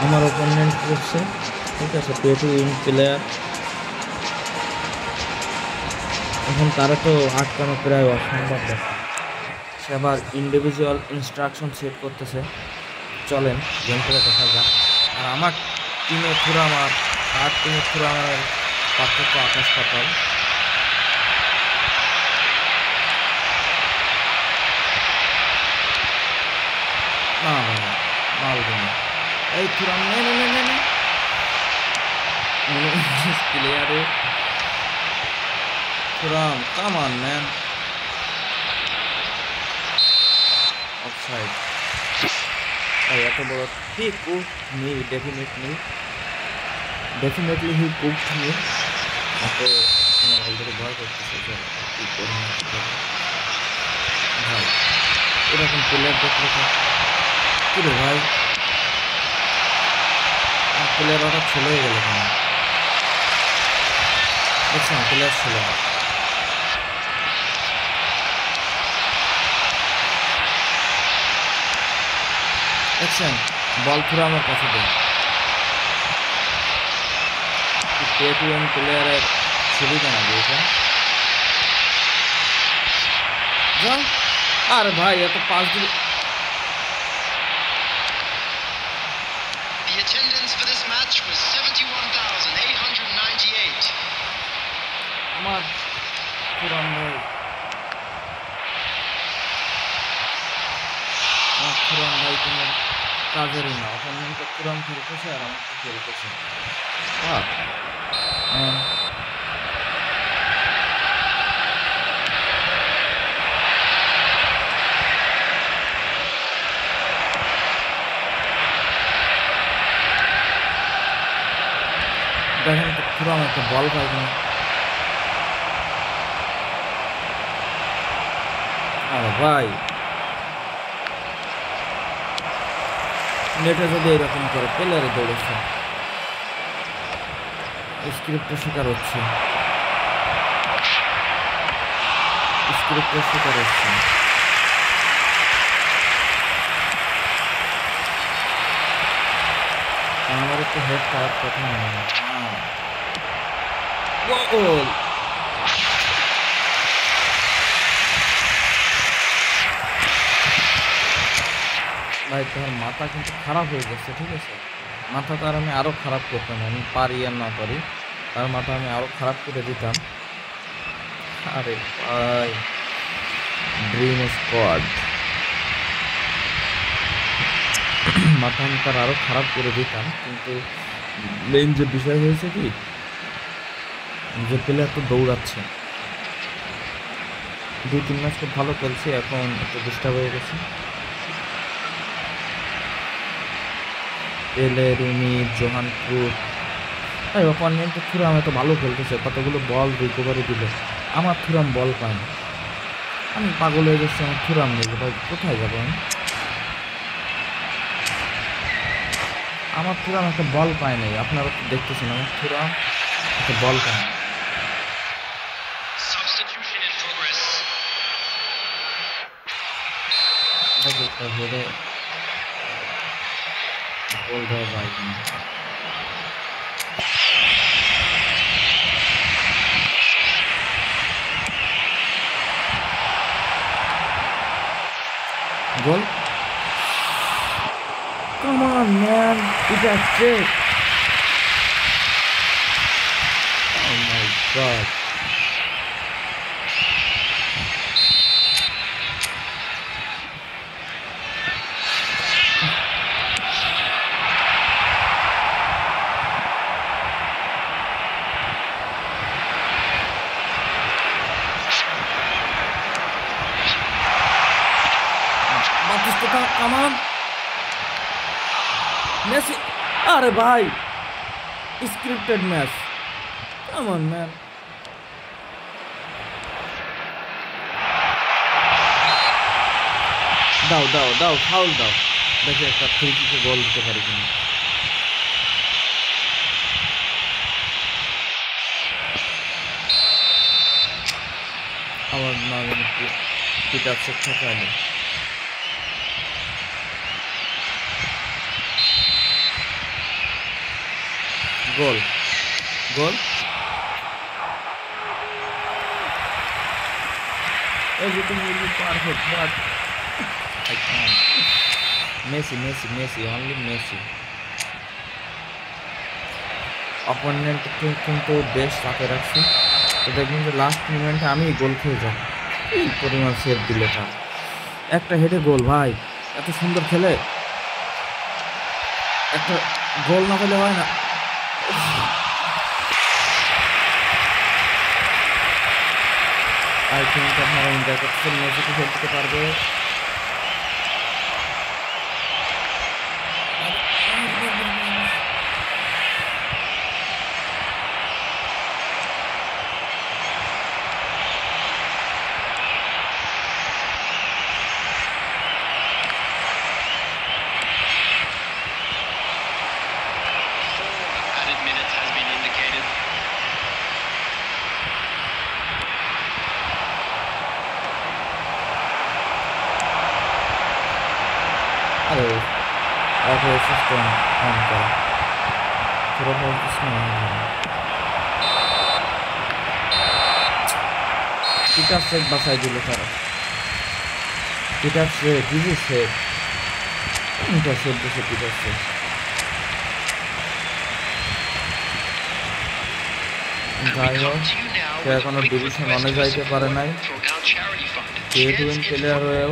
আমার অপোনেন্ট করছে, ঠিক আছে, পে টু উইন প্লেয়ার। এখন তারা তো আটকানো প্রায় অসম্ভব ব্যাপার। সে আবার ইন্ডিভিজুয়াল ইনস্ট্রাকশন সেট করতেছে। চলেন গেম করে দেখা যাক। আর আমার টিমের থ্রু আমার আর টিমের থ্রু আমার পার্থক্য আকাশ পাতাল। না ভাই, মারবে না। এই থুরাম নে নে নে নে নে প্লেয়ারে Thuram, come on man, offside. ভাই এত বড়, he cooked me, definitely he cooked me. এত আমার অলরেডি ভয় করতেছে যে কি করবো না কি করবো। ভাই এরকম প্লেয়ার দেখলে তো কি রে ভাই, প্লেয়ার হঠাৎ ছেলে হয়ে গেল কেন? দেখছেন প্লেয়ার ছিল। দেখছেন বল থ্রু আমার কাছে দেয়। পে টু উইন প্লেয়ারের সুবিধা নাকি এটা? যাও। আর ভাই এত পাঁচ দিন The attendance for this match was 71,898. আমার থুরাম ভাই, আমার থুরাম ভাই কোনো কাজেরই না। অপোনেন্টকে থুরাম খেলতেছে আর আমাকে খেলতেছে। দেখেন তো থুরাম একটা বল পাই কিনা। আরে ভাই নেটে যদি এরকম করে প্লেয়ারে দৌড়েছে, স্ক্রিপ্টের শিকার হচ্ছে, স্ক্রিপ্টের শিকার হচ্ছে। আমার একটু হেড খাওয়ার কথা মনে হয়। গোল! ভাই তোমার মাথা কিন্তু খারাপ হয়ে গেছে, ঠিক আছে? মাথা তো আর আমি আরো খারাপ করতাম, আমি পারি আর না পারি, তার মাথা আমি আরো খারাপ করে দিতাম। আরে ভাই, ড্রিম স্কোয়াড মাথা আমি তার আরো খারাপ করে দিতাম, কিন্তু মেইন যে বিষয় হয়েছে কি, যে প্লেয়ার তো দৌড়াচ্ছে। 2-3 ম্যাচ খুব ভালো খেলছে, এখন একটু ডিস্টার্ব হয়ে গেছে। পেলে, রুনি, জোহানপুর, ভাই অপোনেন্টের থুরাম এত ভালো খেলতেছে, কতগুলো বল রিকভারি দিল, আমার থুরাম বল পায় না। আমি পাগল হয়ে যাচ্ছি, আমার থুরাম নেই ভাই, কোথায় যাবো আমি? আমার থুরাম একটা বল পায় নাই, আপনারা তো দেখতেছেন আমার থুরাম একটা বল পায় না। Substitution in progress. হেরে গোল দেওয়া যায় কিনা। গোল! Come on, man! It's a trick! Oh my god! Batistuta, come on! Messi! আরে ভাই, scripted match. Come on, man! দাও দাও দাও, ফাউল দাও, দেখে একটা ফ্রি কিকে গোল দিতে পারি কিনা। আমার না জানি পিটার চেক ঠেকায়নি। Goal goal everything will be perfect but I can't. Messi only Messi opponent কিন্তু বেশ চাপে রাখছে তো দেখবেন যে লাস্ট মোমেন্টে আমি গোল খেয়ে যাই এই পরিমাণ সেভ দিলে তার একটা হেডে গোল ভাই এত সুন্দর খেলে একটা গোল না পেলে হয় না আই থিঙ্ক আপনারা এনজয় করতেছেন মেসিকে খেলতে পারবে Added minutes has been indicated. আরে অটো সিস্টেম অন করা পুরো বলতেছে না পিটার সেট বাসায় দিল তারা পিটার সেট ইজি সেট এটা সেট দিছে পিটার সেট যাই হোক সে এখনো ডিভিশন অনে যাইতে পারে নাই A2 প্লেয়ার হয়েও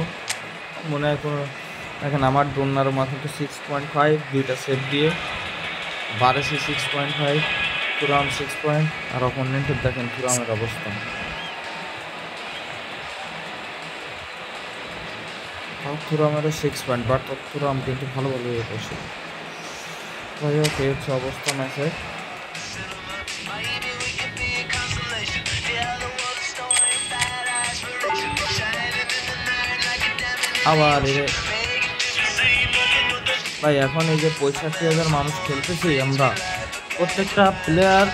মনে হয় কোনো এখন আমার ডোনার মাত্র 6.5 দুইটা সেভ দিয়ে বারেসি 6.5 তুরাম 6 পয়েন্ট আর অপোনেন্টের দেখেন তুরামের অবস্থা তুরামেরও 6 পয়েন্ট বাট তুরাম কিন্তু ভালো ভালো ইয়ে করছে যাই হোক এই হচ্ছে অবস্থা ম্যাচের আবার ভাই এখন এই যে 65,000 মানুষ খেলতেছি আমরা প্রত্যেকটা প্লেয়ার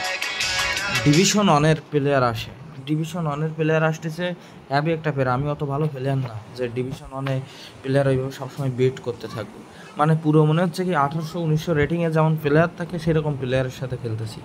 ডিভিশন অনের প্লেয়ার আসে ডিভিশন অনের প্লেয়ার আসতেছে হ্যাভি একটা প্লেয়ার আমি অত ভালো প্লেয়ার না যে ডিভিশন অনে প্লেয়ার ওইভাবে সবসময় বেট করতে থাকবো মানে পুরো মনে হচ্ছে কি 1800-1900 রেটিংয়ে যেমন প্লেয়ার থাকে সেরকম প্লেয়ারের সাথে খেলতেছি